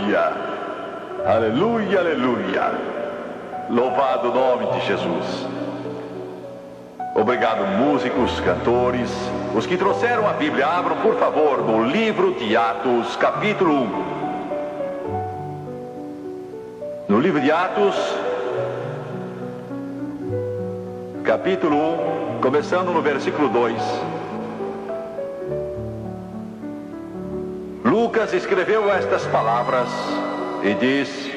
Aleluia, aleluia, aleluia. Louvado o nome de Jesus. Obrigado, músicos, cantores. Os que trouxeram a Bíblia, abram, por favor, no livro de Atos, capítulo 1. No livro de Atos, capítulo 1, começando no versículo 2. Lucas escreveu estas palavras e diz: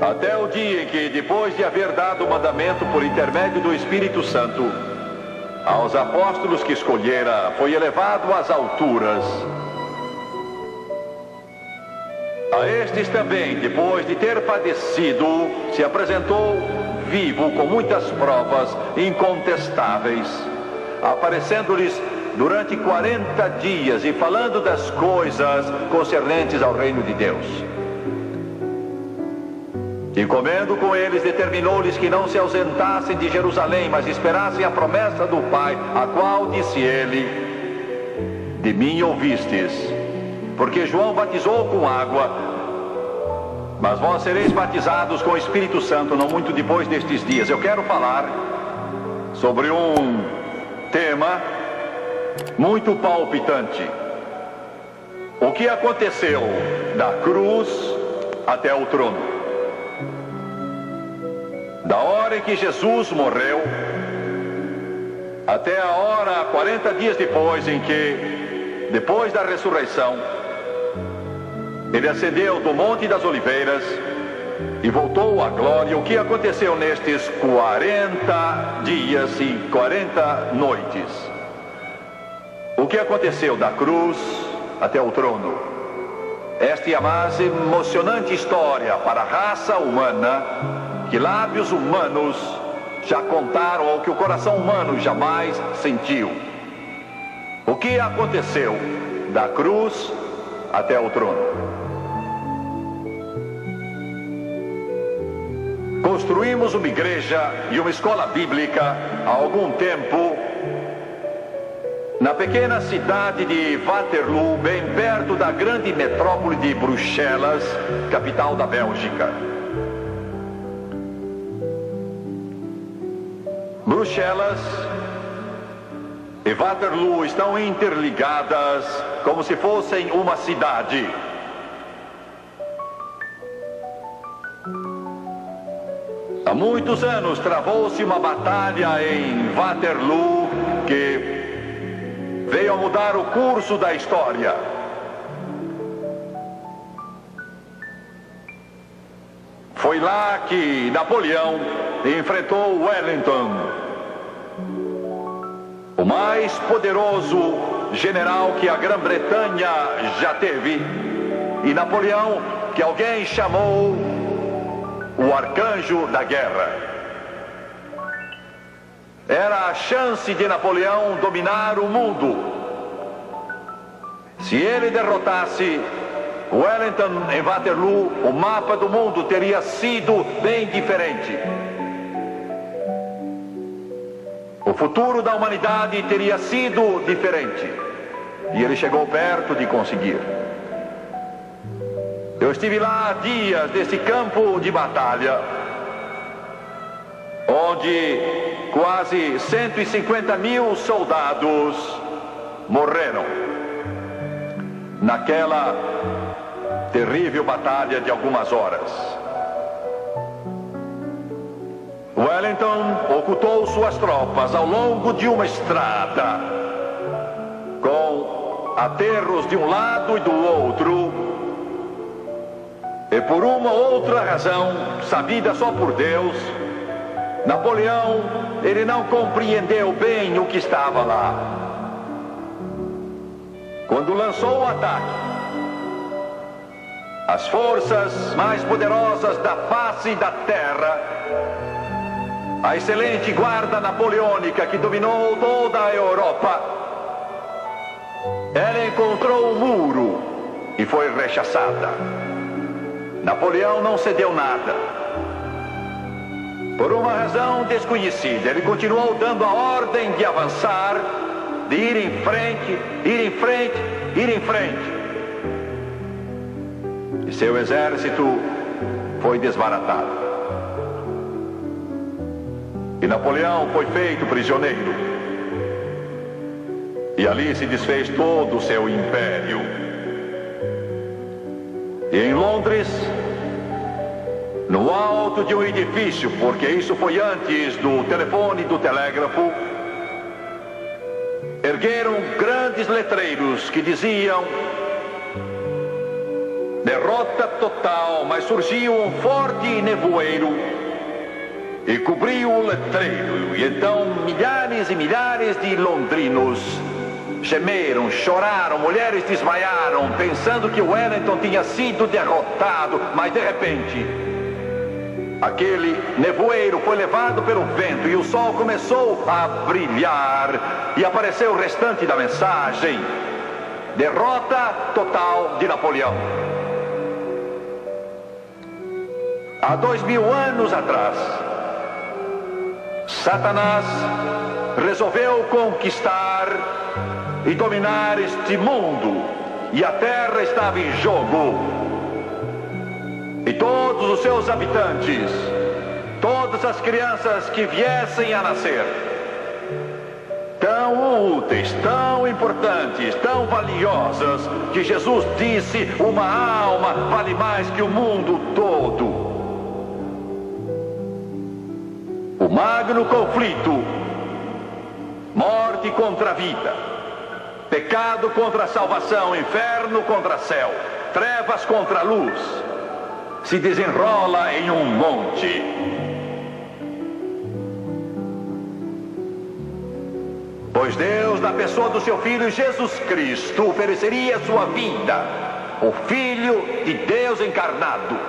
até o dia em que, depois de haver dado o mandamento por intermédio do Espírito Santo aos apóstolos que escolhera, foi elevado às alturas. A estes também, depois de ter padecido, se apresentou vivo com muitas provas incontestáveis, aparecendo-lhes durante 40 dias e falando das coisas concernentes ao reino de Deus. E comendo com eles, determinou-lhes que não se ausentassem de Jerusalém, mas esperassem a promessa do Pai, a qual disse ele: de mim ouvistes, porque João batizou com água, mas vós sereis batizados com o Espírito Santo não muito depois destes dias. Eu quero falar sobre um tema muito palpitante: o que aconteceu da cruz até o trono. Da hora em que Jesus morreu até a hora, 40 dias depois, em que, depois da ressurreição, ele ascendeu do Monte das Oliveiras e voltou à glória. O que aconteceu nestes 40 dias e 40 noites? O que aconteceu da cruz até o trono? Esta é a mais emocionante história para a raça humana que lábios humanos já contaram, ou que o coração humano jamais sentiu. O que aconteceu da cruz até o trono? Construímos uma igreja e uma escola bíblica há algum tempo na pequena cidade de Waterloo, bem perto da grande metrópole de Bruxelas, capital da Bélgica. Bruxelas e Waterloo estão interligadas como se fossem uma cidade. Há muitos anos travou-se uma batalha em Waterloo que veio a mudar o curso da história. Foi lá que Napoleão enfrentou Wellington, o mais poderoso general que a Grã-Bretanha já teve, e Napoleão, que alguém chamou o arcanjo da guerra. Era a chance de Napoleão dominar o mundo. Se ele derrotasse Wellington em Waterloo, o mapa do mundo teria sido bem diferente. O futuro da humanidade teria sido diferente. E ele chegou perto de conseguir. Eu estive lá há dias nesse campo de batalha, onde quase 150 mil soldados morreram naquela terrível batalha de algumas horas. Wellington ocultou suas tropas ao longo de uma estrada, com aterros de um lado e do outro, e por uma outra razão, sabida só por Deus, Napoleão, ele não compreendeu bem o que estava lá. Quando lançou o ataque, as forças mais poderosas da face da terra, a excelente guarda napoleônica que dominou toda a Europa, ela encontrou um muro e foi rechaçada. Napoleão não cedeu nada. Por uma razão desconhecida, ele continuou dando a ordem de avançar, de ir em frente, ir em frente, ir em frente. e seu exército foi desbaratado. E Napoleão foi feito prisioneiro. E ali se desfez todo o seu império. E em Londres, no alto de um edifício, porque isso foi antes do telefone e do telégrafo, ergueram grandes letreiros que diziam: derrota total, mas surgiu um forte nevoeiro e cobriu o letreiro. E então milhares e milhares de londrinos gemeram, choraram, mulheres desmaiaram, pensando que Wellington tinha sido derrotado. Mas de repente, aquele nevoeiro foi levado pelo vento e o sol começou a brilhar e apareceu o restante da mensagem: derrota total de Napoleão. Há 2000 anos atrás, Satanás resolveu conquistar e dominar este mundo, e a terra estava em jogo. E todos os seus habitantes, todas as crianças que viessem a nascer, tão úteis, tão importantes, tão valiosas, que Jesus disse: uma alma vale mais que o mundo todo. O magno conflito, morte contra a vida, pecado contra a salvação, inferno contra céu, trevas contra a luz, se desenrola em um monte. Pois Deus, na pessoa do seu Filho Jesus Cristo, ofereceria sua vida, o Filho de Deus encarnado,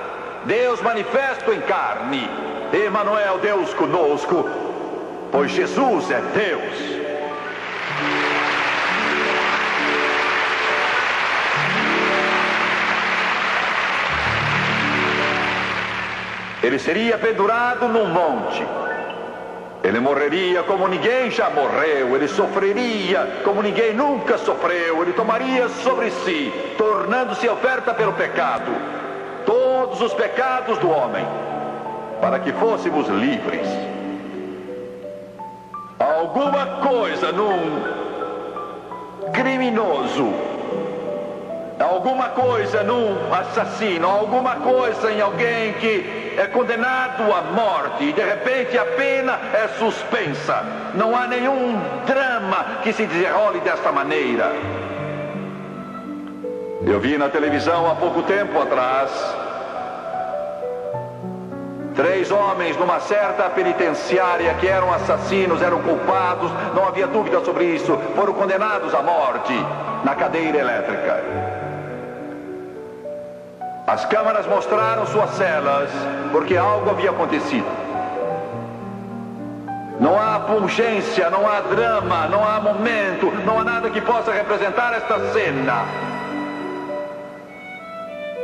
Deus manifesto em carne, Emanuel, Deus conosco, pois Jesus é Deus. Ele seria pendurado num monte. Ele morreria como ninguém já morreu. Ele sofreria como ninguém nunca sofreu. Ele tomaria sobre si, tornando-se oferta pelo pecado, todos os pecados do homem, para que fôssemos livres. Alguma coisa num criminoso, alguma coisa num assassino, alguma coisa em alguém que é condenado à morte, e de repente a pena é suspensa. Não há nenhum drama que se desenrole desta maneira. Eu vi na televisão há pouco tempo atrás 3 homens numa certa penitenciária que eram assassinos, eram culpados, não havia dúvida sobre isso, foram condenados à morte na cadeira elétrica. As câmaras mostraram suas celas, porque algo havia acontecido. Não há pungência, não há drama, não há momento, não há nada que possa representar esta cena.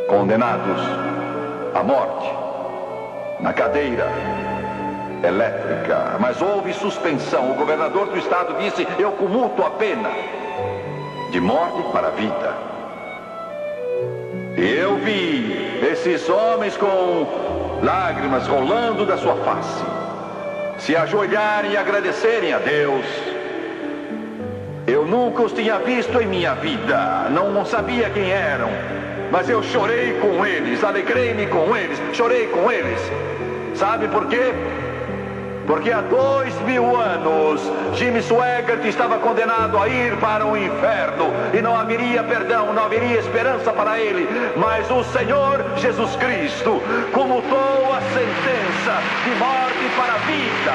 Condenados à morte na cadeira elétrica. Mas houve suspensão. O governador do estado disse: eu comuto a pena de morte para a vida. E eu vi esses homens com lágrimas rolando da sua face, se ajoelharem e agradecerem a Deus. Eu nunca os tinha visto em minha vida, não sabia quem eram, mas eu chorei com eles, alegrei-me com eles, chorei com eles. Sabe por quê? Porque há 2000 anos Jimmy Swaggart estava condenado a ir para o inferno e não haveria perdão, não haveria esperança para ele. Mas o Senhor Jesus Cristo comutou a sentença de morte para a vida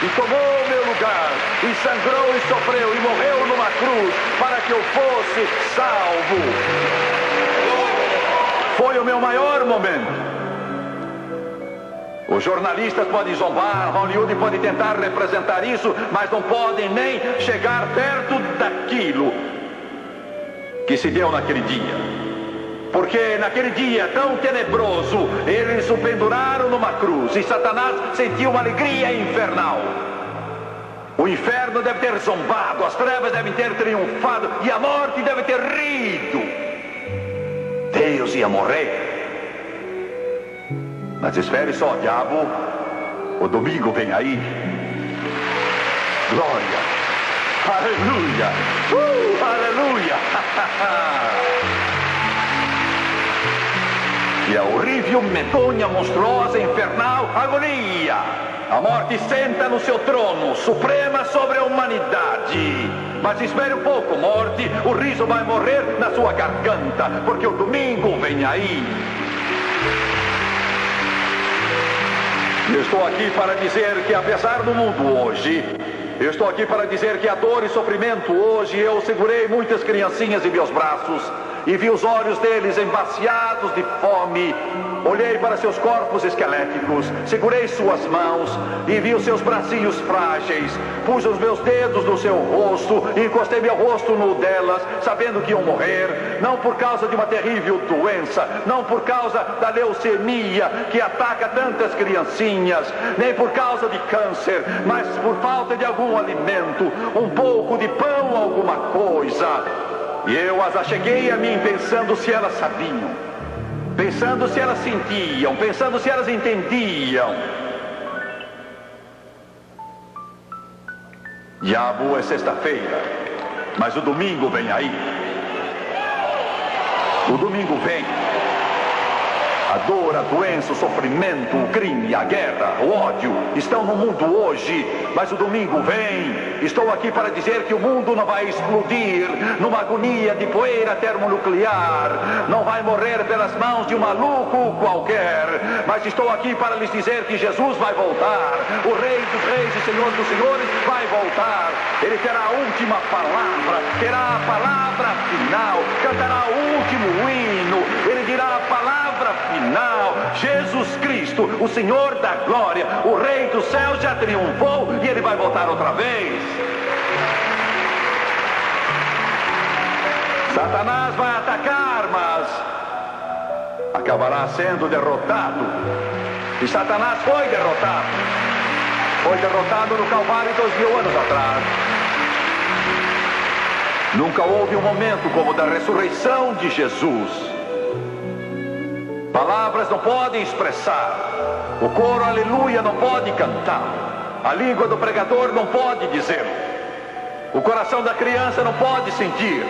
e tomou meu lugar e sangrou e sofreu e morreu numa cruz para que eu fosse salvo. Foi o meu maior momento. Os jornalistas podem zombar, Hollywood pode tentar representar isso, mas não podem nem chegar perto daquilo que se deu naquele dia. Porque naquele dia tão tenebroso, eles o penduraram numa cruz e Satanás sentiu uma alegria infernal. O inferno deve ter zombado, as trevas devem ter triunfado e a morte deve ter rido. Deus ia morrer. Mas espere só, diabo. O domingo vem aí. Glória. Aleluia. Aleluia. E a horrível, medonha, monstruosa, infernal agonia. A morte senta no seu trono, suprema sobre a humanidade. Mas espere um pouco, morte. O riso vai morrer na sua garganta, porque o domingo vem aí. Eu estou aqui para dizer que, apesar do mundo hoje, eu estou aqui para dizer que a dor e sofrimento hoje, eu segurei muitas criancinhas em meus braços e vi os olhos deles embaciados de fome. Olhei para seus corpos esqueléticos, segurei suas mãos e vi os seus bracinhos frágeis. Pus os meus dedos no seu rosto e encostei meu rosto no delas, sabendo que iam morrer, não por causa de uma terrível doença, não por causa da leucemia que ataca tantas criancinhas, nem por causa de câncer, mas por falta de algum alimento, um pouco de pão, alguma coisa. E eu as acheguei a mim pensando se elas sabiam, pensando se elas sentiam, pensando se elas entendiam. Diabo, é sexta-feira, mas o domingo vem aí. O domingo vem. A dor, a doença, o sofrimento, o crime, a guerra, o ódio estão no mundo hoje, mas o domingo vem. Estou aqui para dizer que o mundo não vai explodir numa agonia de poeira termonuclear, não vai morrer pelas mãos de um maluco qualquer, mas estou aqui para lhes dizer que Jesus vai voltar. O Rei dos Reis e Senhor dos Senhores vai voltar. Ele terá a última palavra, terá a palavra final, cantará o último hino, ele dirá a palavra final. Jesus Cristo, o Senhor da glória, o Rei do céu já triunfou e ele vai voltar outra vez. Satanás vai atacar, mas acabará sendo derrotado. E Satanás foi derrotado. Foi derrotado no Calvário 2000 anos atrás. Nunca houve um momento como o da ressurreição de Jesus. Palavras não podem expressar, o coro aleluia não pode cantar, a língua do pregador não pode dizer, o coração da criança não pode sentir.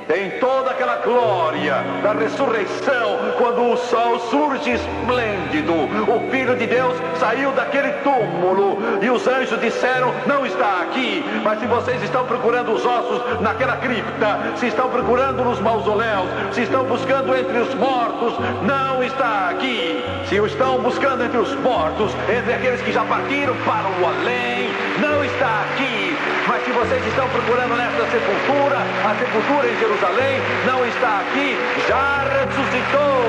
Em toda aquela glória da ressurreição, quando o sol surge esplêndido, o Filho de Deus saiu daquele túmulo e os anjos disseram: não está aqui. Mas se vocês estão procurando os ossos naquela cripta, se estão procurando nos mausoléus, se estão buscando entre os mortos, não está aqui. Se o estão buscando entre os mortos, entre aqueles que já partiram para o além, não está aqui. Mas se vocês estão procurando nesta sepultura, a sepultura em Jerusalém não está aqui, já ressuscitou.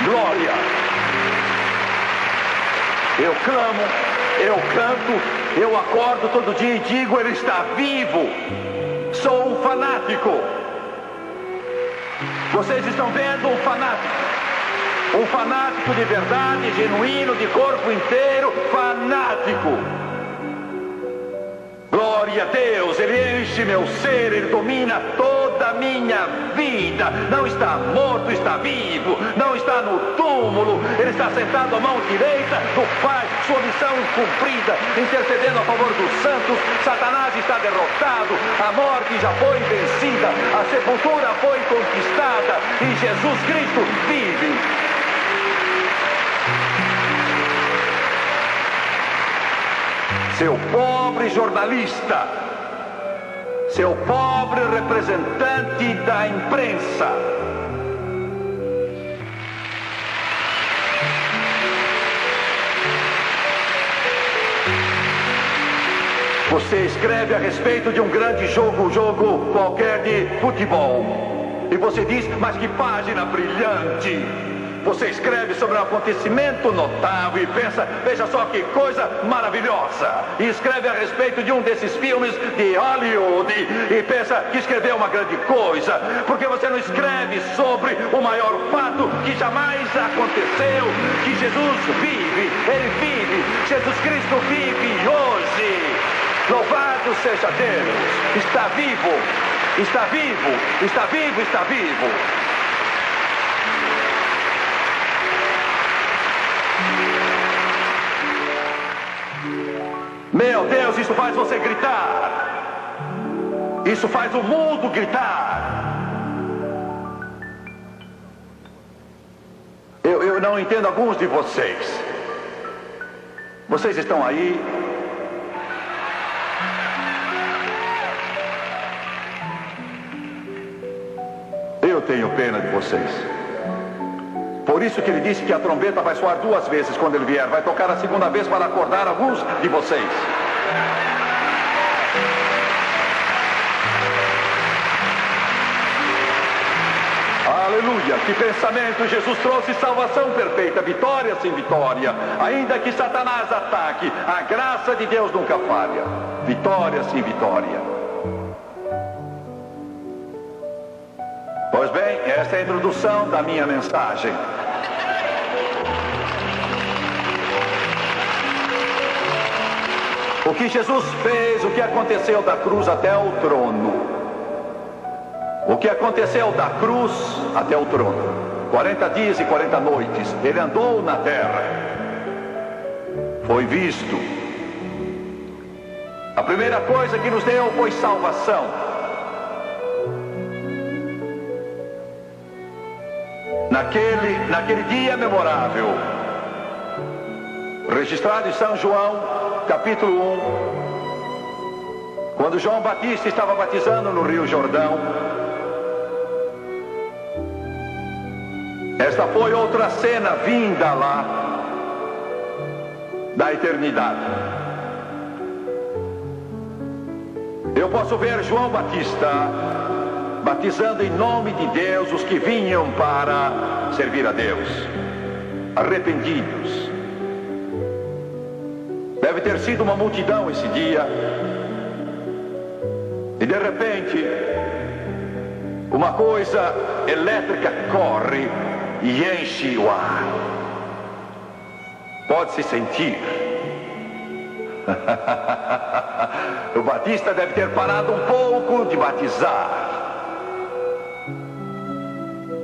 Glória. Eu clamo, eu canto, eu acordo todo dia e digo: ele está vivo. Sou um fanático. Vocês estão vendo um fanático. Um fanático de verdade, genuíno, de corpo inteiro, fanático. Glória a Deus, ele enche meu ser, ele domina toda a minha vida. Não está morto, está vivo, não está no túmulo, ele está sentado à mão direita do Pai, sua missão cumprida, intercedendo a favor dos santos. Satanás está derrotado, a morte já foi vencida, a sepultura foi conquistada e Jesus Cristo vive. Seu pobre jornalista, seu pobre representante da imprensa, você escreve a respeito de um grande jogo qualquer de futebol, e você diz: mas que página brilhante! Você escreve sobre um acontecimento notável e pensa: veja só que coisa maravilhosa. E escreve a respeito de um desses filmes de Hollywood e pensa que escreveu uma grande coisa. Porque você não escreve sobre o maior fato que jamais aconteceu, que Jesus vive, ele vive, Jesus Cristo vive hoje. Louvado seja Deus, está vivo, está vivo, está vivo, está vivo. Meu Deus, isso faz você gritar. Isso faz o mundo gritar. Eu não entendo alguns de vocês. Vocês estão aí. Eu tenho pena de vocês. Por isso que ele disse que a trombeta vai soar 2 vezes quando ele vier. Vai tocar a 2ª vez para acordar alguns de vocês. Aleluia! Que pensamento! Jesus trouxe salvação perfeita, vitória sem vitória. Ainda que Satanás ataque, a graça de Deus nunca falha. Vitória sem vitória. Pois bem, esta é a introdução da minha mensagem. O que Jesus fez, o que aconteceu da cruz até o trono. O que aconteceu da cruz até o trono. 40 dias e 40 noites. Ele andou na terra. Foi visto. A primeira coisa que nos deu foi salvação. Naquele dia memorável, registrado em São João, capítulo 1, quando João Batista estava batizando no Rio Jordão, esta foi outra cena vinda lá da eternidade. Eu posso ver João Batista batizando em nome de Deus os que vinham para servir a Deus, arrependidos. Deve ter sido uma multidão esse dia. E de repente, uma coisa elétrica corre e enche o ar. Pode-se sentir. O Batista deve ter parado um pouco de batizar.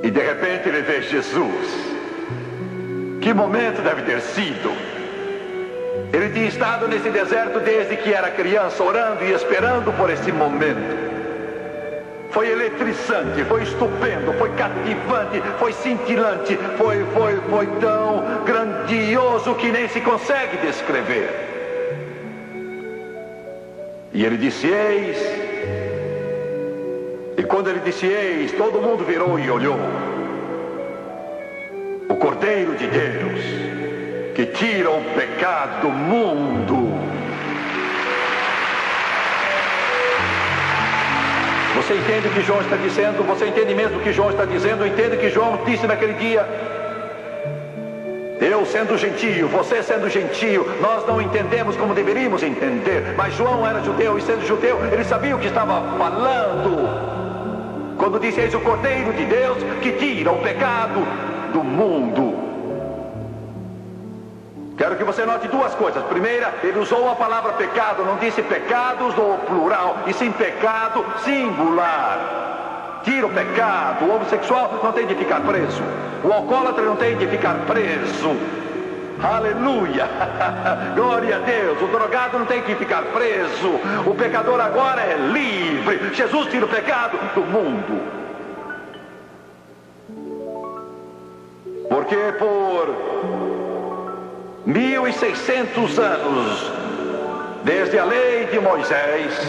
E de repente ele vê Jesus. Que momento deve ter sido. Ele tinha estado nesse deserto desde que era criança, orando e esperando por esse momento. Foi eletrizante, foi estupendo, foi cativante, foi cintilante, foi tão grandioso que nem se consegue descrever. E ele disse: eis. E quando ele disse eis, todo mundo virou e olhou. O Cordeiro de Deus, que tira o pecado do mundo. Você entende o que João está dizendo? Você entende mesmo o que João está dizendo? Entende o que João disse naquele dia? Eu sendo gentio, você sendo gentio, nós não entendemos como deveríamos entender. Mas João era judeu e sendo judeu, ele sabia o que estava falando. Quando disse: eis o Cordeiro de Deus que tira o pecado do mundo. Quero que você note 2 coisas. Primeira, ele usou a palavra pecado, não disse pecados no plural, e sim pecado singular. Tira o pecado. O homossexual não tem de ficar preso. O alcoólatra não tem de ficar preso. Aleluia. Glória a Deus. O drogado não tem que ficar preso. O pecador agora é livre. Jesus tira o pecado do mundo. Porque por 1600 anos, desde a lei de Moisés,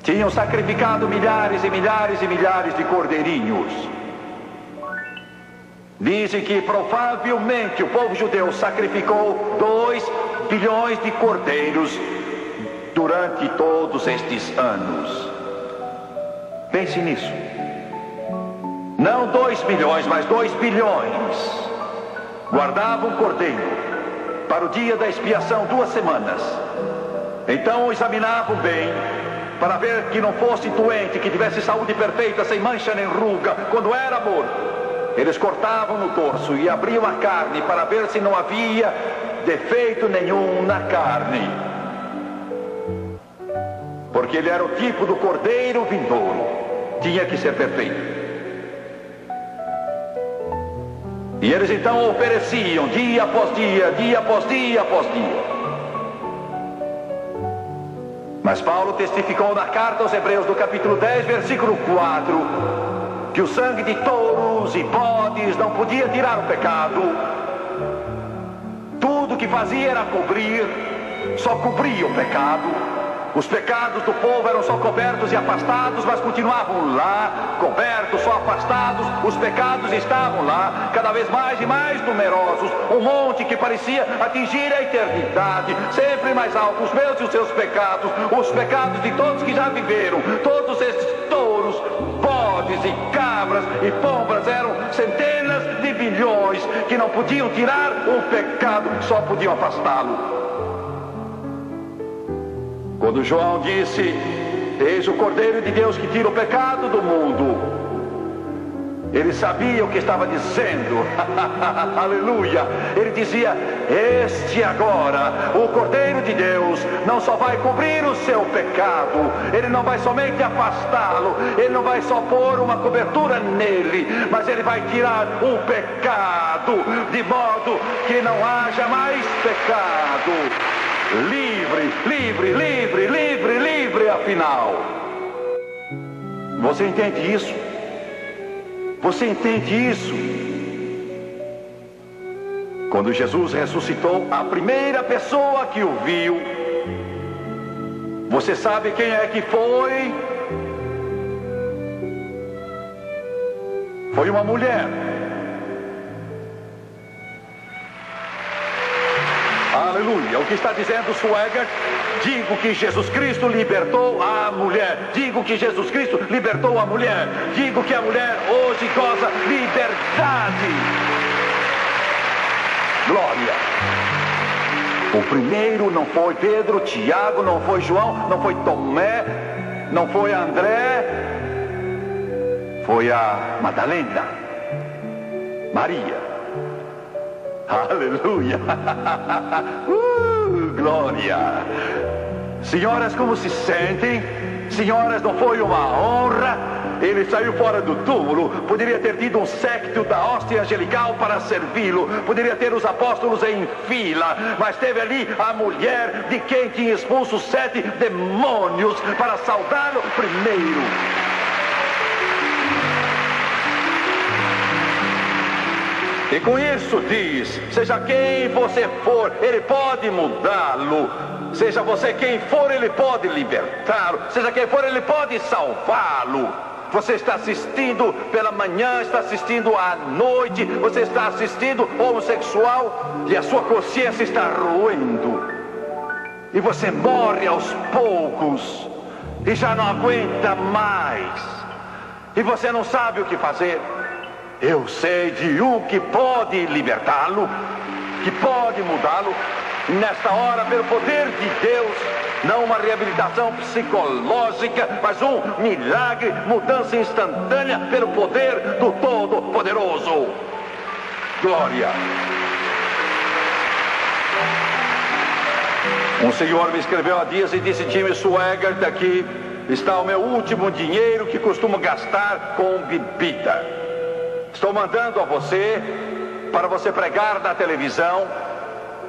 tinham sacrificado milhares e milhares e milhares de cordeirinhos. Dizem que provavelmente o povo judeu sacrificou 2 bilhões de cordeiros durante todos estes anos. Pense nisso. Não 2 bilhões, mas 2 bilhões. Guardavam cordeiro para o dia da expiação 2 semanas. Então o examinavam bem para ver que não fosse doente, que tivesse saúde perfeita, sem mancha nem ruga. Quando era morto, eles cortavam no torso e abriam a carne para ver se não havia defeito nenhum na carne. Porque ele era o tipo do cordeiro vindouro. Tinha que ser perfeito. E eles então ofereciam dia após dia, dia após dia após dia. Mas Paulo testificou na carta aos Hebreus, do capítulo 10, versículo 4, que o sangue de touros e bodes não podia tirar o pecado. Tudo que fazia era cobrir, só cobria o pecado. Os pecados do povo eram só cobertos e afastados, mas continuavam lá, cobertos, só afastados. Os pecados estavam lá, cada vez mais e mais numerosos. Um monte que parecia atingir a eternidade, sempre mais alto. Os meus e os seus pecados, os pecados de todos que já viveram. Todos esses touros, bodes e cabras e pombras eram centenas de bilhões que não podiam tirar o pecado, só podiam afastá-lo. Quando João disse: eis o Cordeiro de Deus que tira o pecado do mundo, ele sabia o que estava dizendo. Aleluia. Ele dizia: este agora, o Cordeiro de Deus, não só vai cobrir o seu pecado, ele não vai somente afastá-lo, ele não vai só pôr uma cobertura nele, mas ele vai tirar o pecado, de modo que não haja mais pecado. Livre, livre, livre, livre, livre, afinal. Você entende isso? Você entende isso? Quando Jesus ressuscitou, a primeira pessoa que o viu, você sabe quem é que foi? Foi uma mulher. Aleluia. O que está dizendo Schweigert? Digo que Jesus Cristo libertou a mulher. Digo que Jesus Cristo libertou a mulher. Digo que a mulher hoje goza liberdade. Glória. O primeiro não foi Pedro, Tiago, não foi João, não foi Tomé, não foi André. Foi a Madalena, Maria. Aleluia. Glória. Senhoras, como se sentem? Senhoras, não foi uma honra? Ele saiu fora do túmulo. Poderia ter tido um séquito da hóstia angelical para servi-lo. Poderia ter os apóstolos em fila. Mas teve ali a mulher de quem tinha expulso 7 demônios para saudá-lo primeiro. E com isso diz: seja quem você for, ele pode mudá-lo. Seja você quem for, ele pode libertá-lo. Seja quem for, ele pode salvá-lo. Você está assistindo pela manhã, está assistindo à noite, você está assistindo homossexual e a sua consciência está roendo. E você morre aos poucos e já não aguenta mais. E você não sabe o que fazer. Eu sei de um que pode libertá-lo, que pode mudá-lo. Nesta hora, pelo poder de Deus, não uma reabilitação psicológica, mas um milagre, mudança instantânea pelo poder do Todo-Poderoso. Glória. Um senhor me escreveu há dias e disse: Jimmy Schweigert, aqui está o meu último dinheiro que costumo gastar com bebida. Estou mandando a você, para você pregar na televisão,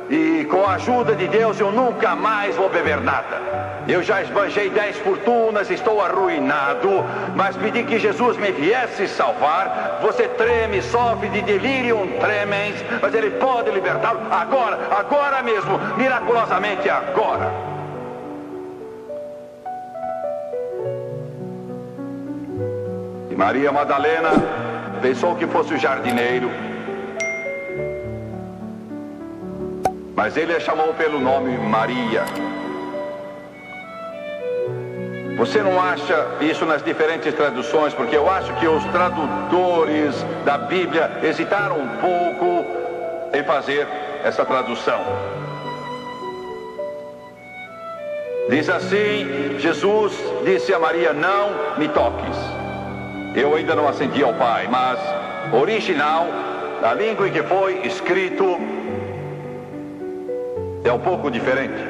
e com a ajuda de Deus eu nunca mais vou beber nada. Eu já esbanjei 10 fortunas, estou arruinado, mas pedi que Jesus me viesse salvar. Você treme, sofre de delirium tremens, mas Ele pode libertá-lo agora, agora mesmo, miraculosamente agora. E Maria Madalena pensou que fosse o jardineiro, mas ele a chamou pelo nome Maria. Você não acha isso nas diferentes traduções? Porque eu acho que os tradutores da Bíblia hesitaram um pouco em fazer essa tradução. Diz assim: Jesus disse a Maria: não me toques. Eu ainda não ascendi ao Pai, mas original, a língua em que foi escrito, é um pouco diferente.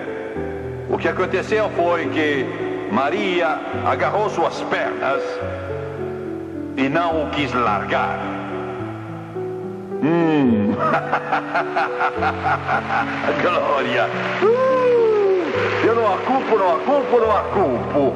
O que aconteceu foi que Maria agarrou suas pernas e não o quis largar. Glória. Eu não a culpo, não a culpo, não a culpo.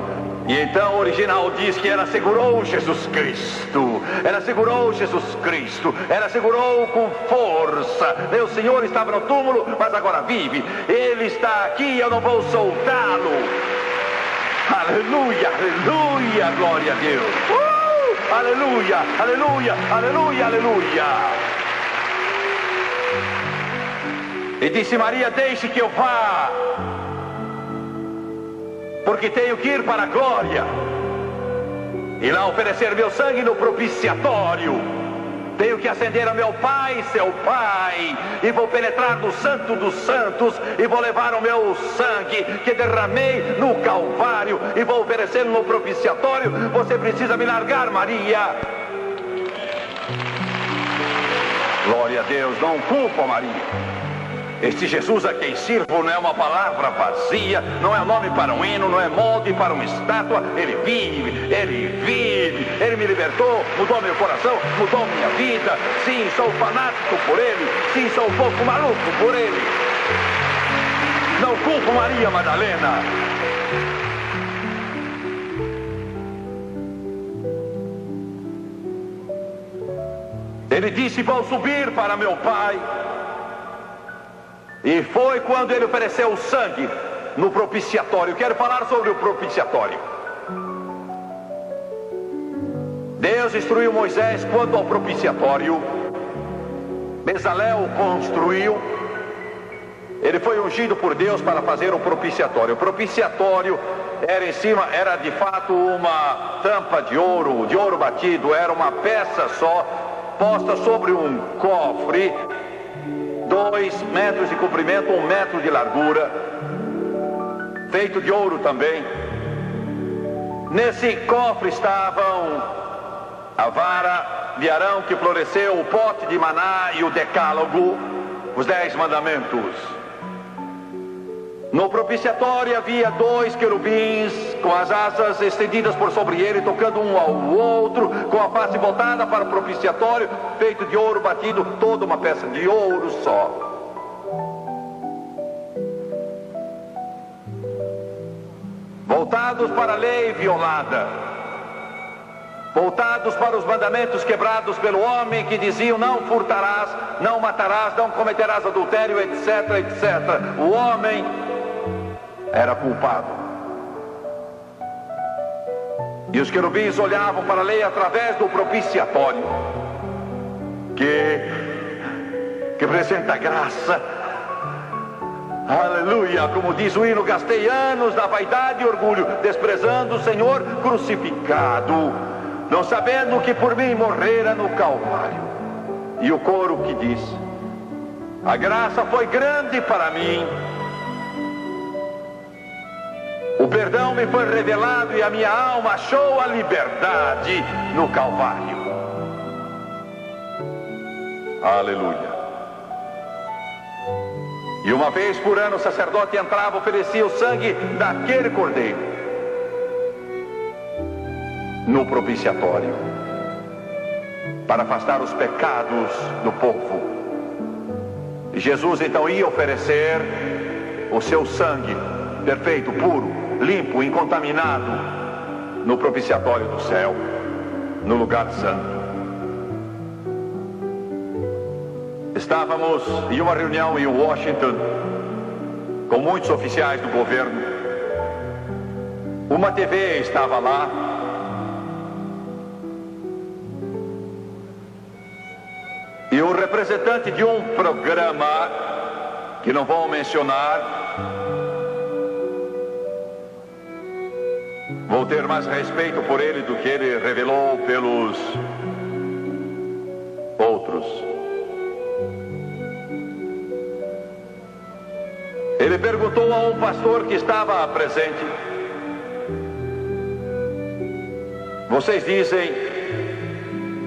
E então o original diz que ela segurou Jesus Cristo. Ela segurou Jesus Cristo. Ela segurou com força. Meu Senhor estava no túmulo, mas agora vive. Ele está aqui, eu não vou soltá-lo. Aleluia, aleluia, glória a Deus. Aleluia, aleluia, aleluia, aleluia. E disse Maria, deixe que eu vá, porque tenho que ir para a glória e lá oferecer meu sangue no propiciatório. Tenho que acender a meu Pai, seu Pai, e vou penetrar no Santo dos Santos e vou levar o meu sangue que derramei no Calvário e vou oferecê-lo no propiciatório. Você precisa me largar, Maria. Glória a Deus, não culpa, Maria. Este Jesus a quem sirvo não é uma palavra vazia, não é nome para um hino, não é molde para uma estátua. Ele vive, Ele me libertou, mudou meu coração, mudou minha vida. Sim, sou fanático por Ele, sim, sou um pouco maluco por Ele. Não culpo Maria Madalena. Ele disse, vou subir para meu Pai. E foi quando ele ofereceu o sangue no propiciatório. Quero falar sobre o propiciatório. Deus instruiu Moisés quanto ao propiciatório. Bezalel construiu. Ele foi ungido por Deus para fazer o propiciatório. O propiciatório era de fato uma tampa de ouro batido. Era uma peça só, posta sobre um cofre, 2 metros de comprimento, 1 metro de largura, feito de ouro também. Nesse cofre estavam a vara de Arão que floresceu, o pote de maná e o decálogo, os 10 mandamentos. No propiciatório havia 2 querubins com as asas estendidas por sobre ele, tocando um ao outro, com a face voltada para o propiciatório, feito de ouro batido, toda uma peça de ouro só. Voltados para a lei violada, voltados para os mandamentos quebrados pelo homem que diziam não furtarás, não matarás, não cometerás adultério, etc, etc. O homem era culpado. E os querubins olhavam para a lei através do propiciatório, que representa graça. Aleluia, como diz o hino, gastei anos na vaidade e orgulho, desprezando o Senhor crucificado, não sabendo que por mim morrera no Calvário. E o coro que diz, a graça foi grande para mim, o perdão me foi revelado e a minha alma achou a liberdade no Calvário. Aleluia. E uma vez por ano o sacerdote entrava, oferecia o sangue daquele cordeiro no propiciatório, para afastar os pecados do povo. E Jesus então ia oferecer o seu sangue perfeito, puro, limpo, incontaminado, no propiciatório do céu, no lugar santo. Estávamos em uma reunião em Washington com muitos oficiais do governo. Uma TV estava lá. E o representante de um programa, que não vou mencionar, vou ter mais respeito por ele do que ele revelou pelos outros. Ele perguntou a um pastor que estava presente: vocês dizem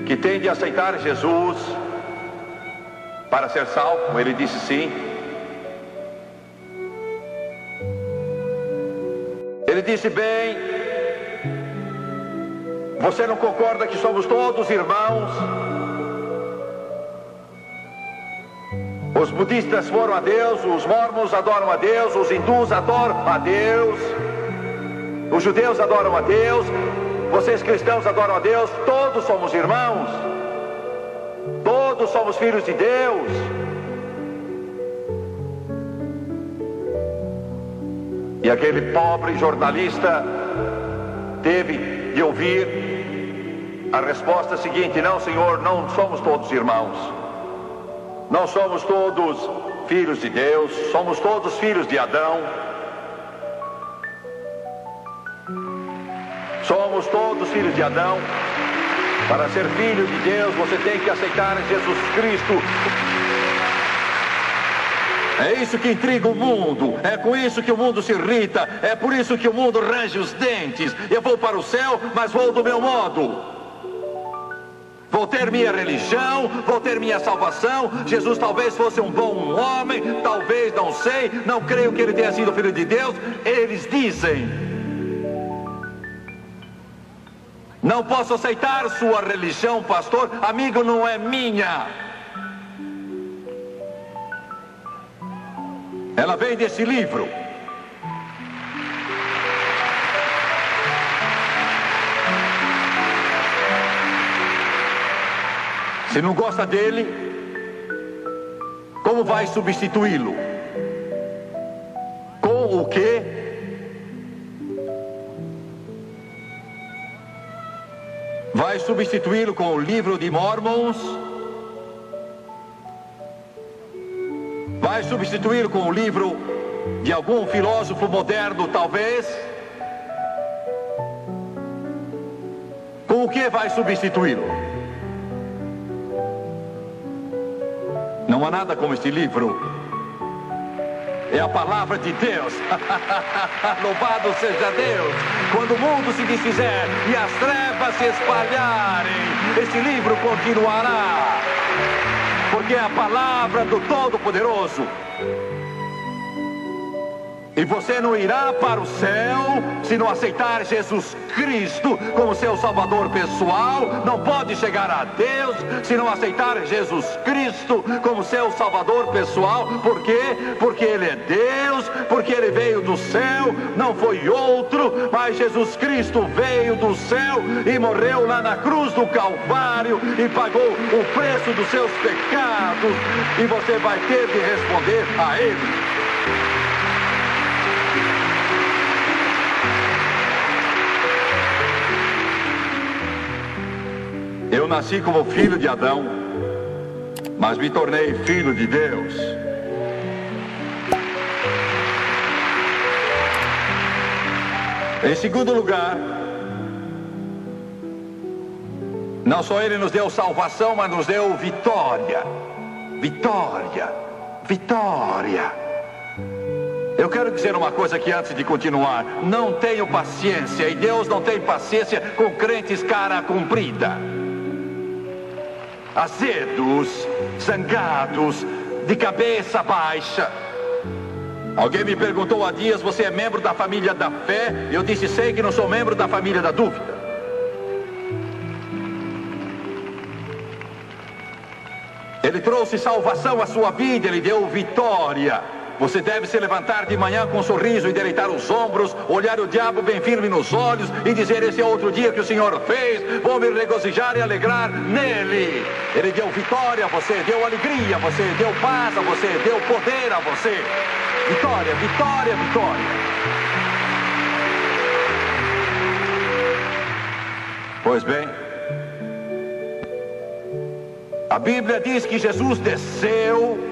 que tem de aceitar Jesus para ser salvo? Ele disse sim. Ele disse: bem, você não concorda que somos todos irmãos? Os budistas foram a Deus, os mormons adoram a Deus, os hindus adoram a Deus, os judeus adoram a Deus, vocês cristãos adoram a Deus, todos somos irmãos, todos somos filhos de Deus. E aquele pobre jornalista teve de ouvir a resposta seguinte: não, senhor, não somos todos irmãos, não somos todos filhos de Deus, somos todos filhos de Adão, somos todos filhos de Adão. Para ser filho de Deus, você tem que aceitar Jesus Cristo. É isso que intriga o mundo, é com isso que o mundo se irrita, é por isso que o mundo range os dentes. Eu vou para o céu, mas vou do meu modo. Vou ter minha religião, vou ter minha salvação. Jesus talvez fosse um bom homem, talvez, não sei, não creio que ele tenha sido filho de Deus. Eles dizem: não posso aceitar sua religião, pastor, amigo, não é minha. Ela vem desse livro. Se não gosta dele, como vai substituí-lo? Com o quê? Vai substituí-lo com o livro de Mormons? Vai substituí-lo com o livro de algum filósofo moderno, talvez? Com o que vai substituí-lo? Não há nada como este livro. É a palavra de Deus. Louvado seja Deus. Quando o mundo se desfizer e as trevas se espalharem, este livro continuará. Porque é a palavra do Todo-Poderoso. E você não irá para o céu se não aceitar Jesus Cristo como seu Salvador pessoal. Não pode chegar a Deus se não aceitar Jesus Cristo como seu Salvador pessoal. Por quê? Porque Ele é Deus, porque Ele veio do céu, não foi outro, mas Jesus Cristo veio do céu e morreu lá na cruz do Calvário e pagou o preço dos seus pecados. E você vai ter de responder a Ele. Eu nasci como filho de Adão, mas me tornei filho de Deus. Em segundo lugar, não só Ele nos deu salvação, mas nos deu vitória. Vitória, vitória. Eu quero dizer uma coisa aqui antes de continuar. Não tenho paciência, e Deus não tem paciência com crentes cara comprida, azedos, zangados, de cabeça baixa. Alguém me perguntou há dias: você é membro da família da fé? Eu disse: sei que não sou membro da família da dúvida. Ele trouxe salvação à sua vida, Ele deu vitória. Você deve se levantar de manhã com um sorriso e deleitar os ombros, olhar o diabo bem firme nos olhos e dizer: esse é outro dia que o Senhor fez, vou me regozijar e alegrar nele. Ele deu vitória a você, deu alegria a você, deu paz a você, deu poder a você. Vitória, vitória, vitória. Pois bem, a Bíblia diz que Jesus desceu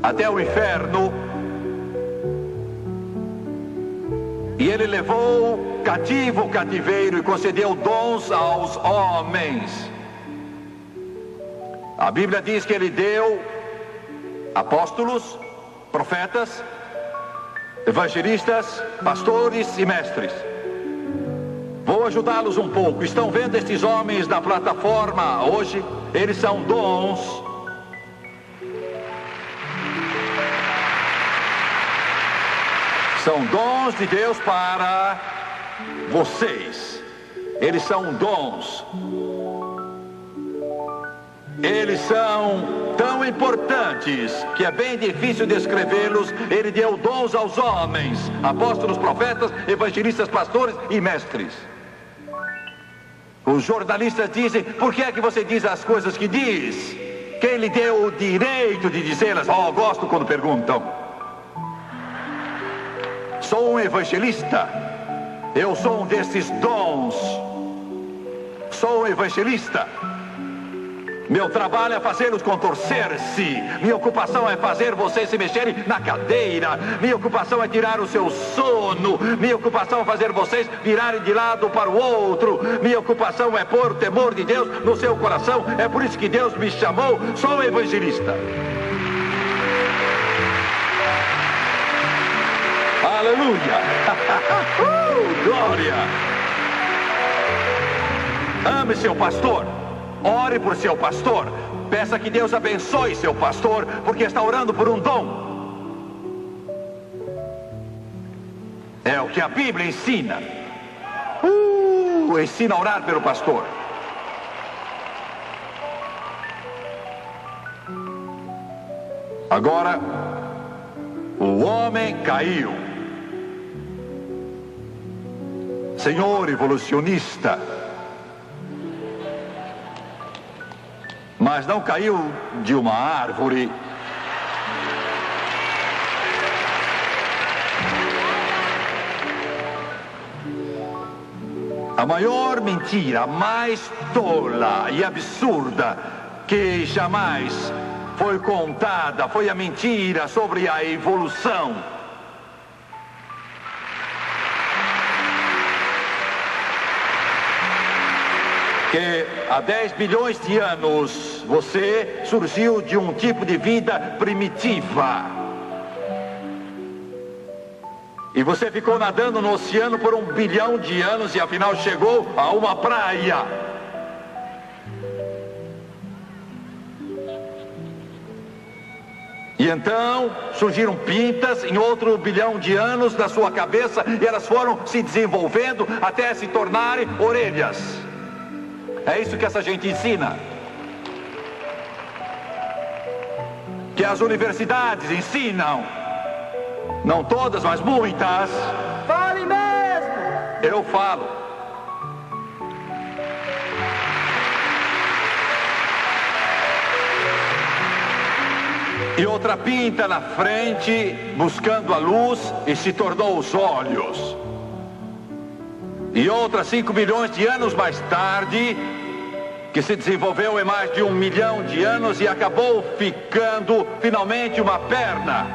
até o inferno e Ele levou cativo o cativeiro e concedeu dons aos homens. A Bíblia diz que Ele deu apóstolos, profetas, evangelistas, pastores e mestres. Vou ajudá-los um pouco. Estão vendo estes homens na plataforma hoje? Eles são dons. São dons de Deus para vocês. Eles são dons. Eles são tão importantes que é bem difícil descrevê-los. Ele deu dons aos homens, apóstolos, profetas, evangelistas, pastores e mestres. Os jornalistas dizem: por que é que você diz as coisas que diz? Quem lhe deu o direito de dizê-las? Oh, gosto quando perguntam. Sou um evangelista. Eu sou um desses dons. Sou um evangelista. Meu trabalho é fazê-los contorcer-se. Minha ocupação é fazer vocês se mexerem na cadeira. Minha ocupação é tirar o seu sono. Minha ocupação é fazer vocês virarem de lado para o outro. Minha ocupação é pôr o temor de Deus no seu coração. É por isso que Deus me chamou. Sou evangelista. Aleluia. Glória. Ame seu pastor. Ore por seu pastor. Peça que Deus abençoe seu pastor, porque está orando por um dom. É o que a Bíblia ensina. Ensina a orar pelo pastor. Agora, o homem caiu. Senhor evolucionista, mas não caiu de uma árvore. A maior mentira, a mais tola e absurda que jamais foi contada foi a mentira sobre a evolução. Que há 10 bilhões de anos você surgiu de um tipo de vida primitiva. E você ficou nadando no oceano por 1 bilhão de anos e afinal chegou a uma praia. E então surgiram pintas em outro 1 bilhão de anos na sua cabeça e elas foram se desenvolvendo até se tornarem orelhas. É isso que essa gente ensina. Que as universidades ensinam. Não todas, mas muitas. Fale mesmo! Eu falo. E outra pinta na frente, buscando a luz, e se tornou os olhos. E outra 5 milhões de anos mais tarde, que se desenvolveu em mais de 1 milhão de anos e acabou ficando finalmente uma perna.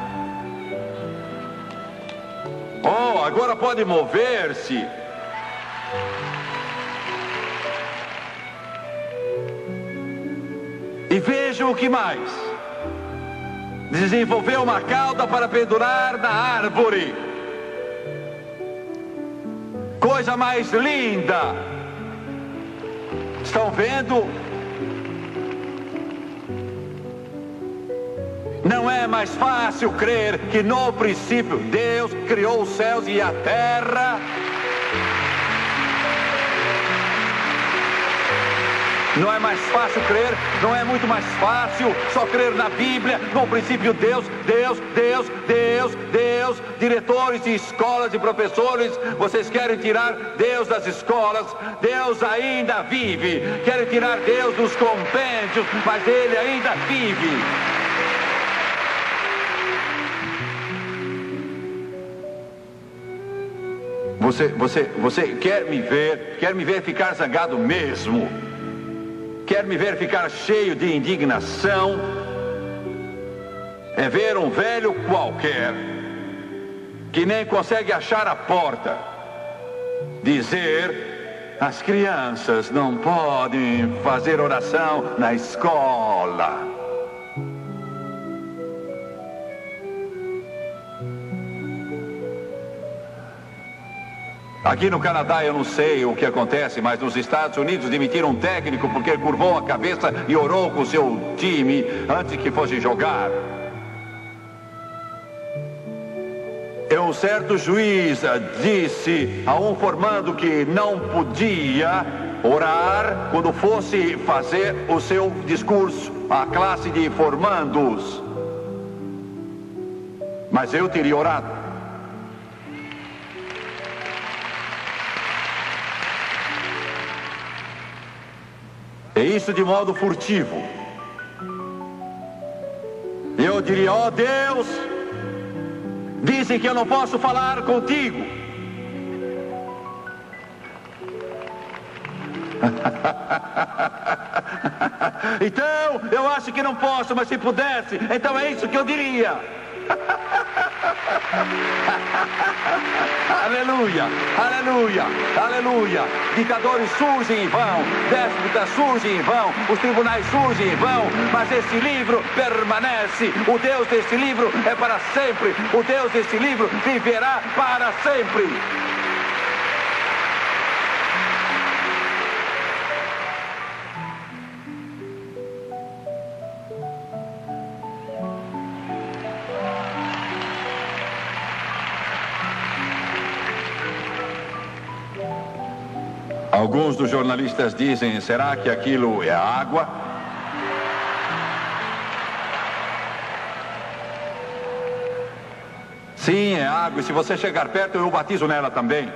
Oh, agora pode mover-se. E veja o que mais. Desenvolveu uma cauda para pendurar na árvore. Coisa mais linda. Estão vendo? Não é mais fácil crer que no princípio Deus criou os céus e a terra? Não é mais fácil crer? Não é muito mais fácil só crer na Bíblia? No princípio Deus, Deus, Deus, Deus, Deus. Diretores de escolas e professores, vocês querem tirar Deus das escolas? Deus ainda vive. Querem tirar Deus dos compêndios, mas Ele ainda vive. Você quer me ver ficar zangado mesmo? Quer me ver ficar cheio de indignação? É ver um velho qualquer, que nem consegue achar a porta, dizer: as crianças não podem fazer oração na escola. Aqui no Canadá eu não sei o que acontece, mas nos Estados Unidos demitiram um técnico porque curvou a cabeça e orou com o seu time antes que fosse jogar. Um certo juiz disse a um formando que não podia orar quando fosse fazer o seu discurso à classe de formandos. Mas eu teria orado. E isso de modo furtivo. Eu diria: ó Deus, dizem que eu não posso falar contigo. Então, eu acho que não posso, mas se pudesse, então é isso que eu diria. Aleluia, aleluia, aleluia. Ditadores surgem em vão, déspotas surgem em vão, os tribunais surgem em vão, mas esse livro permanece. O Deus deste livro é para sempre. O Deus deste livro viverá para sempre. Alguns dos jornalistas dizem: será que aquilo é água? Sim, é água, e se você chegar perto eu batizo nela também.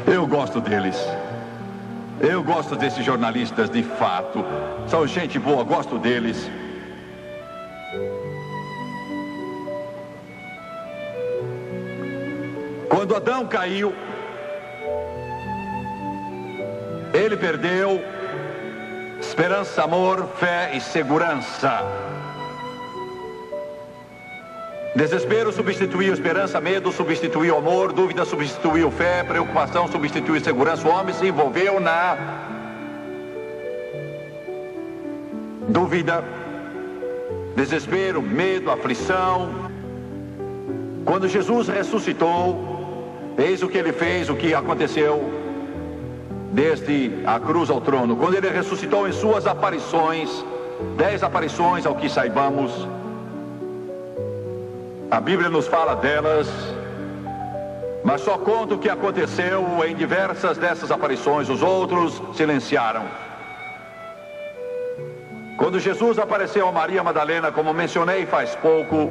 Eu gosto deles. Eu gosto desses jornalistas de fato. São gente boa, gosto deles. Quando Adão caiu, ele perdeu esperança, amor, fé e segurança. Desespero substituiu esperança, medo substituiu amor, dúvida substituiu fé, preocupação substituiu segurança. O homem se envolveu na dúvida, desespero, medo, aflição. Quando Jesus ressuscitou, eis o que ele fez, o que aconteceu desde a cruz ao trono. Quando ele ressuscitou em suas aparições, 10 aparições ao que saibamos, a Bíblia nos fala delas, mas só conta o que aconteceu em diversas dessas aparições. Os outros silenciaram. Quando Jesus apareceu a Maria Madalena, como mencionei faz pouco,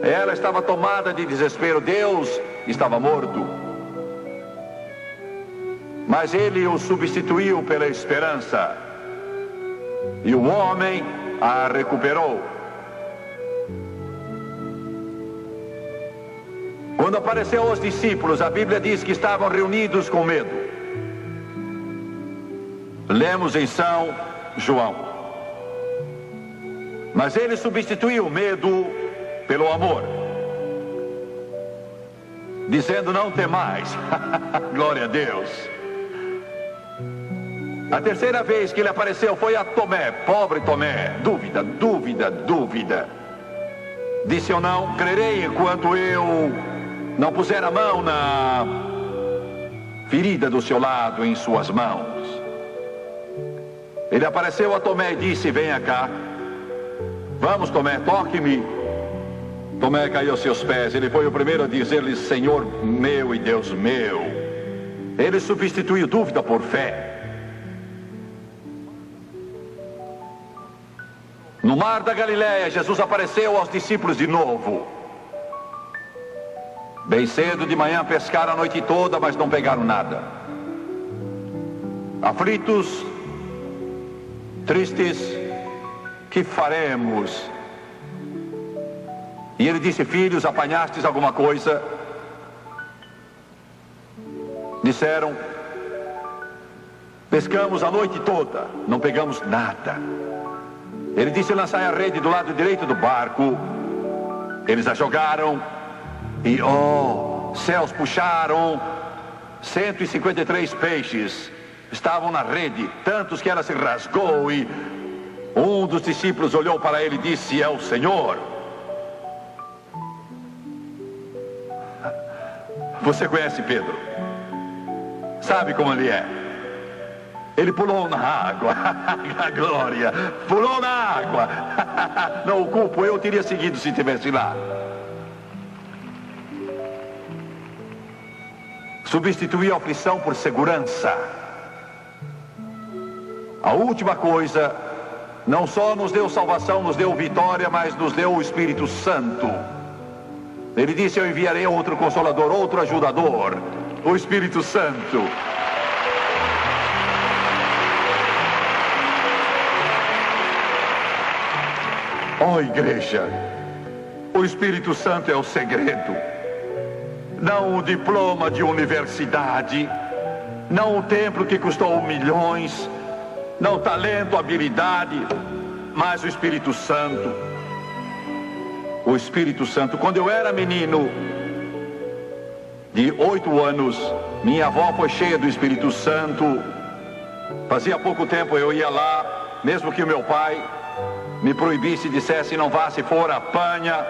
ela estava tomada de desespero. Deus estava morto, mas ele o substituiu pela esperança, e o homem a recuperou. Quando apareceu aos discípulos, a Bíblia diz que estavam reunidos com medo. Lemos em São João. Mas ele substituiu o medo pelo amor, dizendo: não temais. Glória a Deus. A terceira vez que ele apareceu foi a Tomé, pobre Tomé. Dúvida, dúvida, dúvida. Disse: eu não crerei enquanto eu não puser a mão na ferida do seu lado, em suas mãos. Ele apareceu a Tomé e disse: venha cá. Vamos, Tomé, toque-me. Tomé caiu aos seus pés. Ele foi o primeiro a dizer-lhe: Senhor meu e Deus meu. Ele substituiu dúvida por fé. No mar da Galileia, Jesus apareceu aos discípulos de novo. Bem cedo de manhã pescaram a noite toda, mas não pegaram nada. Aflitos, tristes, que faremos? E ele disse: filhos, apanhastes alguma coisa? Disseram: pescamos a noite toda, não pegamos nada. Ele disse: lançai a rede do lado direito do barco. Eles a jogaram e, céus, puxaram 153 peixes. Estavam na rede, tantos que ela se rasgou, e um dos discípulos olhou para ele e disse: é o Senhor. Você conhece Pedro? Sabe como ele é? Ele pulou na água. A glória. Pulou na água. Não o culpo, eu teria seguido se estivesse lá. Substituir a aflição por segurança. A última coisa, não só nos deu salvação, nos deu vitória, mas nos deu o Espírito Santo. Ele disse: eu enviarei outro Consolador, outro ajudador, o Espírito Santo. Oh, igreja, o Espírito Santo é o segredo. Não o diploma de universidade, não o templo que custou milhões, não talento, habilidade, mas o Espírito Santo. O Espírito Santo. Quando eu era menino, de 8 anos, minha avó foi cheia do Espírito Santo. Fazia pouco tempo eu ia lá, mesmo que o meu pai me proibisse, dissesse: não vá, se for, apanha.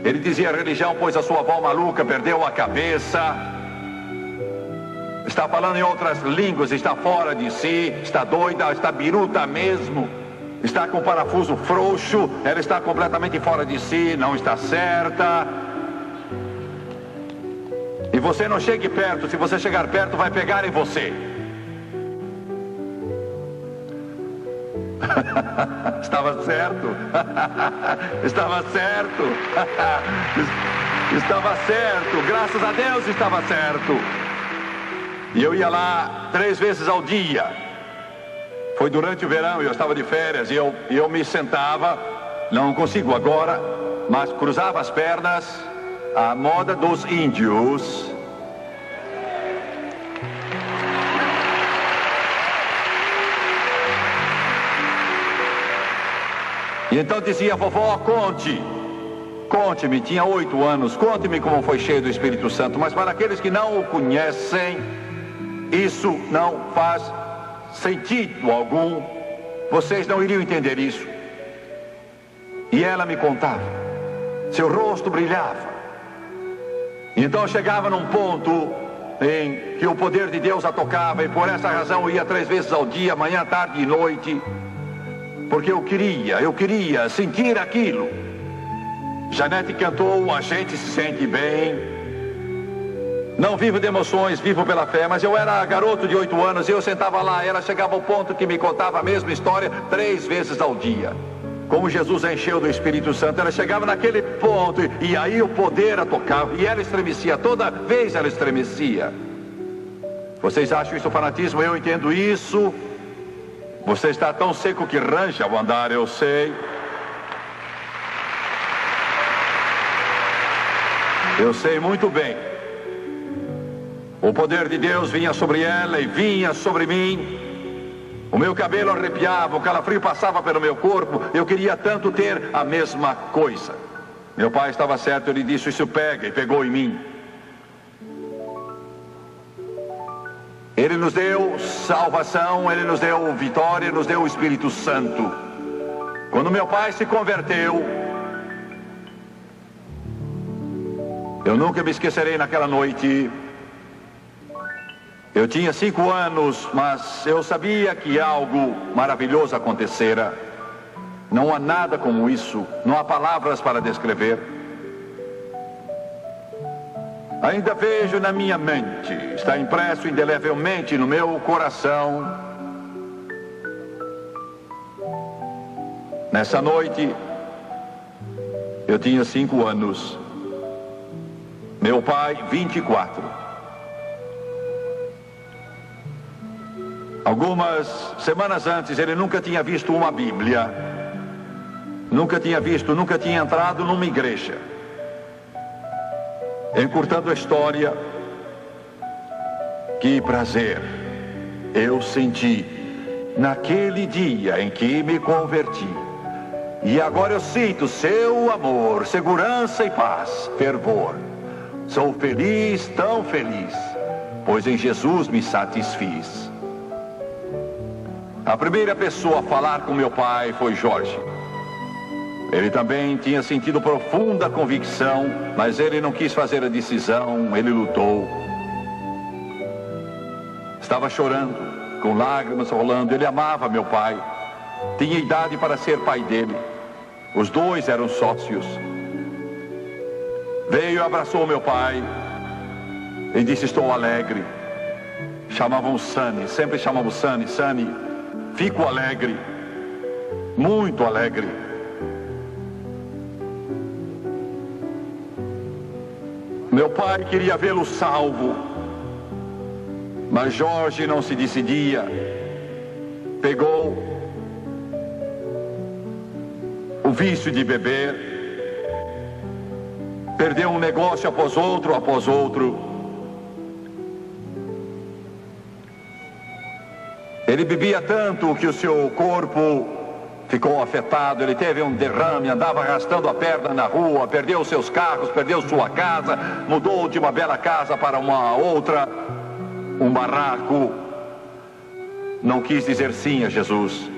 Ele dizia: a religião pôs a sua avó maluca, perdeu a cabeça, está falando em outras línguas, está fora de si, está doida, está biruta mesmo, está com o parafuso frouxo, ela está completamente fora de si, não está certa. E você não chegue perto, se você chegar perto vai pegar em você. Estava certo. Estava certo. Estava certo. Graças a Deus estava certo. E eu ia lá 3 vezes ao dia. Foi durante o verão, eu estava de férias, e eu me sentava, não consigo agora, mas cruzava as pernas, à moda dos índios. E então dizia: vovó, conte-me, tinha 8 anos, conte-me como foi cheio do Espírito Santo. Mas para aqueles que não o conhecem, isso não faz sentido algum. Vocês não iriam entender isso. E ela me contava, seu rosto brilhava. E então chegava num ponto em que o poder de Deus a tocava, e por essa razão eu ia 3 vezes ao dia, manhã, tarde e noite. Porque eu queria sentir aquilo. Janete cantou: a gente se sente bem. Não vivo de emoções, vivo pela fé. Mas eu era garoto de 8 anos e eu sentava lá. Ela chegava ao ponto que me contava a mesma história 3 vezes ao dia. Como Jesus a encheu do Espírito Santo. Ela chegava naquele ponto e aí o poder a tocava. E ela estremecia, toda vez ela estremecia. Vocês acham isso fanatismo? Eu entendo isso. Você está tão seco que range ao andar, eu sei. Eu sei muito bem. O poder de Deus vinha sobre ela e vinha sobre mim. O meu cabelo arrepiava, o calafrio passava pelo meu corpo. Eu queria tanto ter a mesma coisa. Meu pai estava certo, ele disse: isso pega, e pegou em mim. Ele nos deu salvação, Ele nos deu vitória, nos deu o Espírito Santo. Quando meu pai se converteu, eu nunca me esquecerei naquela noite. Eu tinha 5 anos, mas eu sabia que algo maravilhoso acontecera. Não há nada como isso, não há palavras para descrever. Ainda vejo na minha mente, está impresso indelevelmente no meu coração. Nessa noite, eu tinha 5 anos. Meu pai, 24. Algumas semanas antes, ele nunca tinha visto uma Bíblia. Nunca tinha entrado numa igreja. Encurtando a história, que prazer eu senti naquele dia em que me converti. E agora eu sinto seu amor, segurança e paz, fervor. Sou feliz, tão feliz, pois em Jesus me satisfiz. A primeira pessoa a falar com meu pai foi Jorge. Ele também tinha sentido profunda convicção, mas ele não quis fazer a decisão, ele lutou. Estava chorando, com lágrimas rolando. Ele amava meu pai, tinha idade para ser pai dele. Os dois eram sócios. Veio e abraçou meu pai e disse: estou alegre. Chamavam Sunny, sempre chamavam Sunny. Sunny, fico alegre, muito alegre. Meu pai queria vê-lo salvo, mas Jorge não se decidia. Pegou o vício de beber, perdeu um negócio após outro. Ele bebia tanto que o seu corpo ficou afetado. Ele teve um derrame, andava arrastando a perna na rua, perdeu seus carros, perdeu sua casa, mudou de uma bela casa para uma outra, um barraco. Não quis dizer sim a Jesus.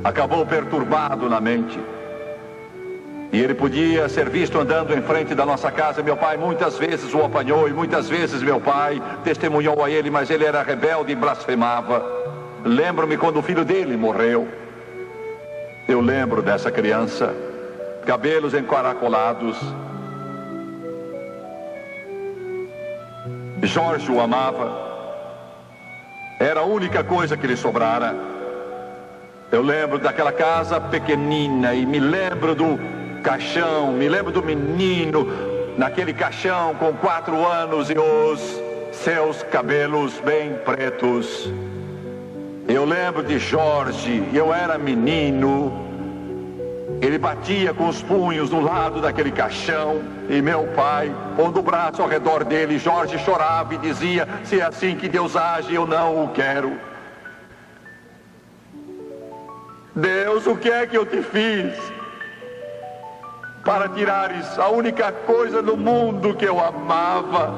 Acabou perturbado na mente. E ele podia ser visto andando em frente da nossa casa. Meu pai muitas vezes o apanhou e muitas vezes meu pai testemunhou a ele, mas ele era rebelde e blasfemava. Lembro-me quando o filho dele morreu. Eu lembro dessa criança, cabelos encaracolados. Jorge o amava. Era a única coisa que lhe sobrara. Eu lembro daquela casa pequenina e me lembro do caixão, me lembro do menino naquele caixão com 4 anos e os seus cabelos bem pretos. Eu lembro de Jorge, eu era menino, ele batia com os punhos do lado daquele caixão e meu pai, pondo o braço ao redor dele. Jorge chorava e dizia: se é assim que Deus age, eu não o quero. Deus, o que é que eu te fiz para tirares a única coisa no mundo que eu amava?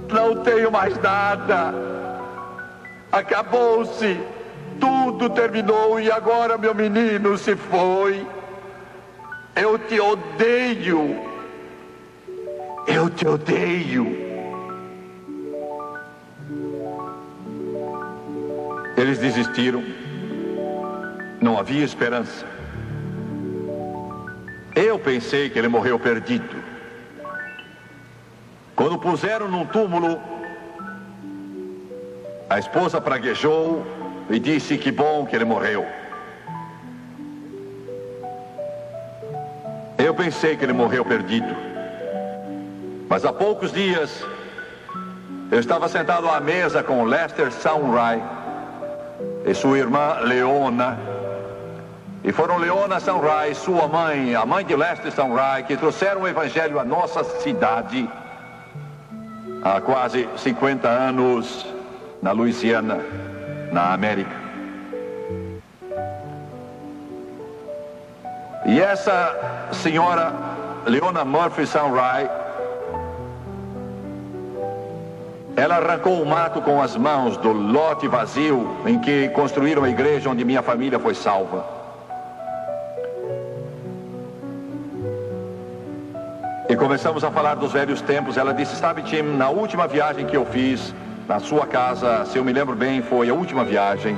Não tenho mais nada. Acabou-se. Tudo terminou e agora meu menino se foi. Eu te odeio. Eu te odeio. Eles desistiram. Não havia esperança. Eu pensei que ele morreu perdido. Quando puseram num túmulo, a esposa praguejou e disse que bom que ele morreu. Eu pensei que ele morreu perdido. Mas há poucos dias, eu estava sentado à mesa com Lester Sunray e sua irmã Leona. E foram Leona Sunray, sua mãe, a mãe de Lester Sunray, que trouxeram o evangelho à nossa cidade há quase 50 anos, na Louisiana, na América. E essa senhora Leona Murphy Sunray, ela arrancou o mato com as mãos do lote vazio em que construíram a igreja onde minha família foi salva. E começamos a falar dos velhos tempos. Ela disse: sabe, Tim, na última viagem que eu fiz na sua casa, se eu me lembro bem, foi a última viagem.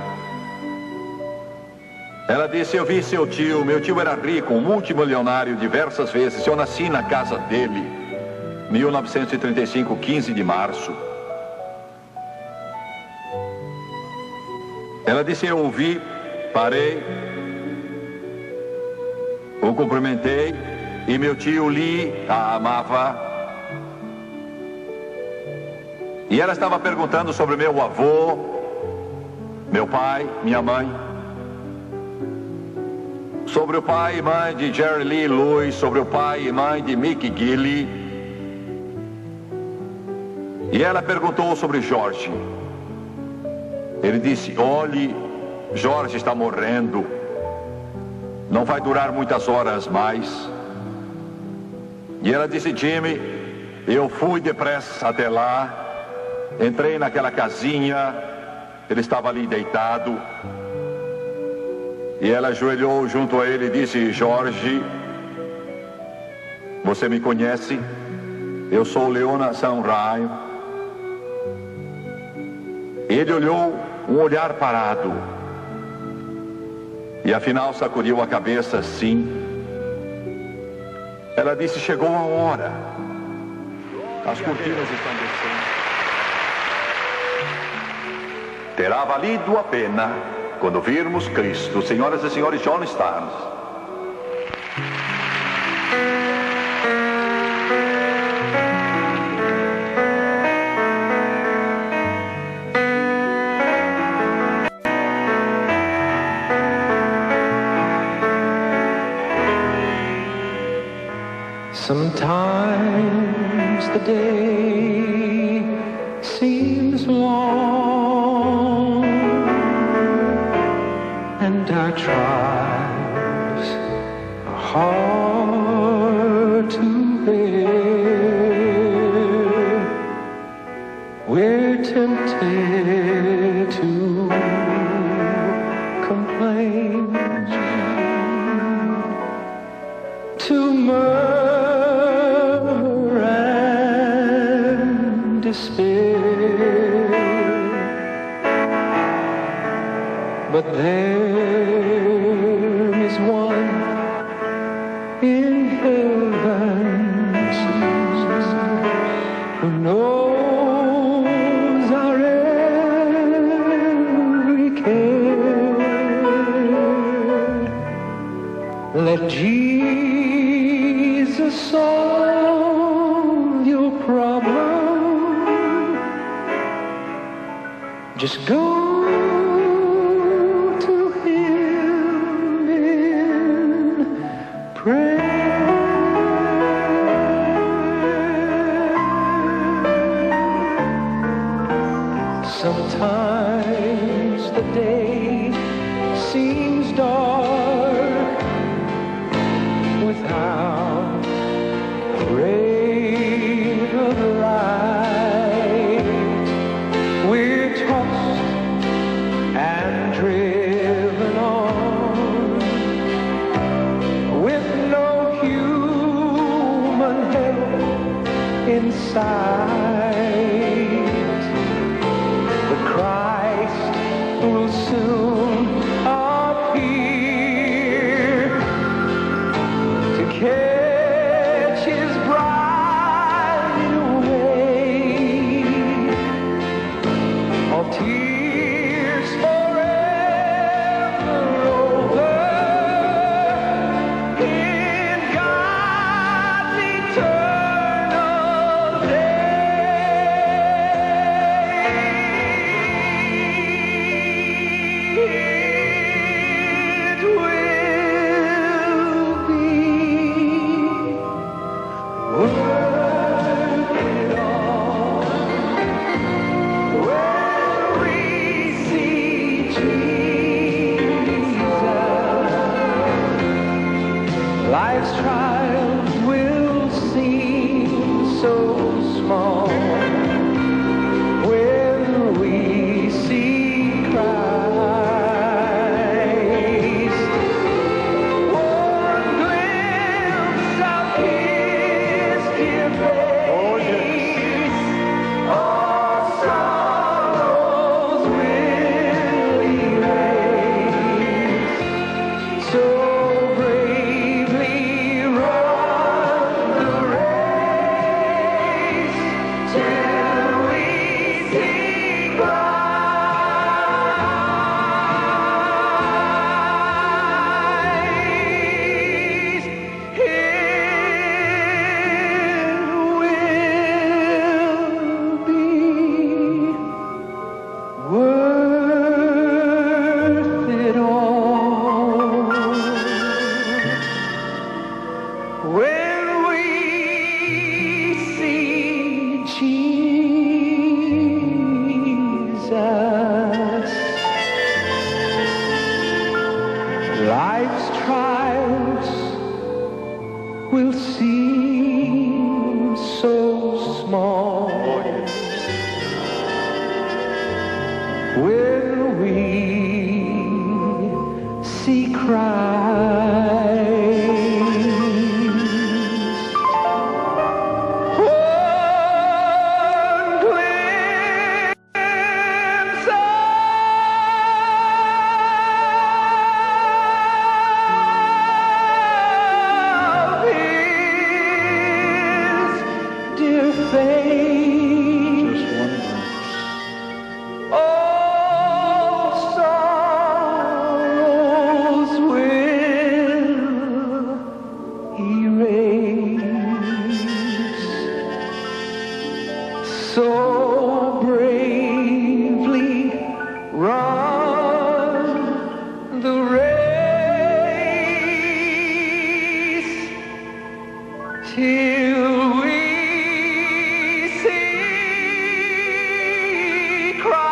Ela disse: eu vi seu tio, meu tio era rico, um multimilionário diversas vezes. Eu nasci na casa dele, 1935, 15 de março. Ela disse: eu ouvi, parei, o cumprimentei, e meu tio Lee a amava. E ela estava perguntando sobre meu avô, meu pai, minha mãe, sobre o pai e mãe de Jerry Lee Lewis, sobre o pai e mãe de Mickey Gilley. E ela perguntou sobre Jorge. Ele disse: olhe, Jorge está morrendo, não vai durar muitas horas mais. E ela disse: Jimmy, eu fui depressa até lá, entrei naquela casinha, ele estava ali deitado. E ela ajoelhou junto a ele e disse: Jorge, você me conhece? Eu sou Leona Sanraio. Ele olhou, um olhar parado, e afinal sacudiu a cabeça, sim. Ela disse: chegou a hora. As cortinas estão descendo. Terá valido a pena quando virmos Cristo. Senhoras e senhores, John Starnes. Sometimes the day seems long and our trials are hard to bear. We're tempted to complain, to murmur and despair. But there is one in heaven who knows our every care. Let Jesus solve your problem. Just go to Him in prayer. Sometimes the day seems dark without a ray of light. We're tossed and driven on with no human help in sight. But Christ will soon appear to catch His bride away. All tears forever over in God's eternal day. It will be worth it all when we see Jesus. Life's trials will seem so small when we see Christ. One glimpse of His dear face, all sorrows will erase. So bravely run the race till we see Christ. It will be worth it all when we see Jesus. Life's trials will seem so small when we see till we see Christ,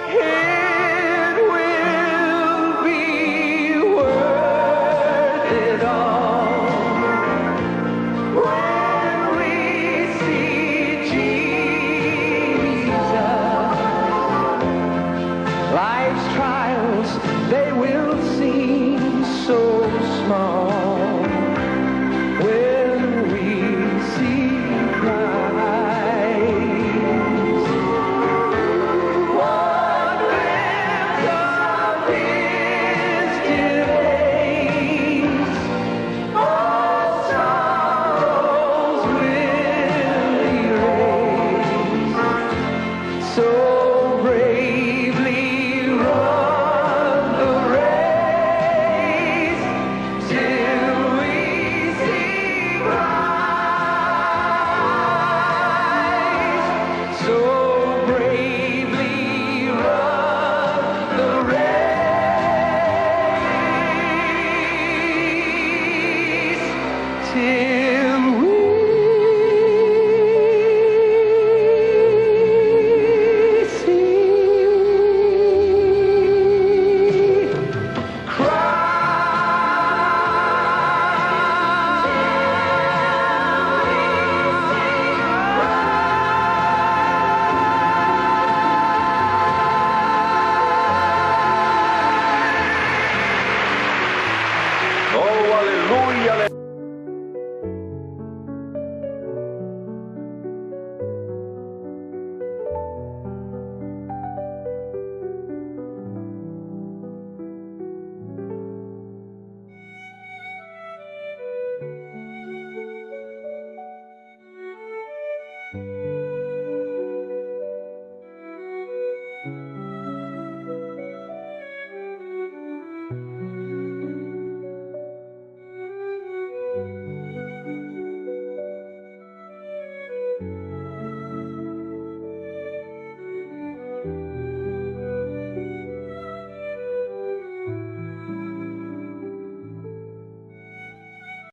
it will be worth it all. When we see Jesus, life's trials, they will seem so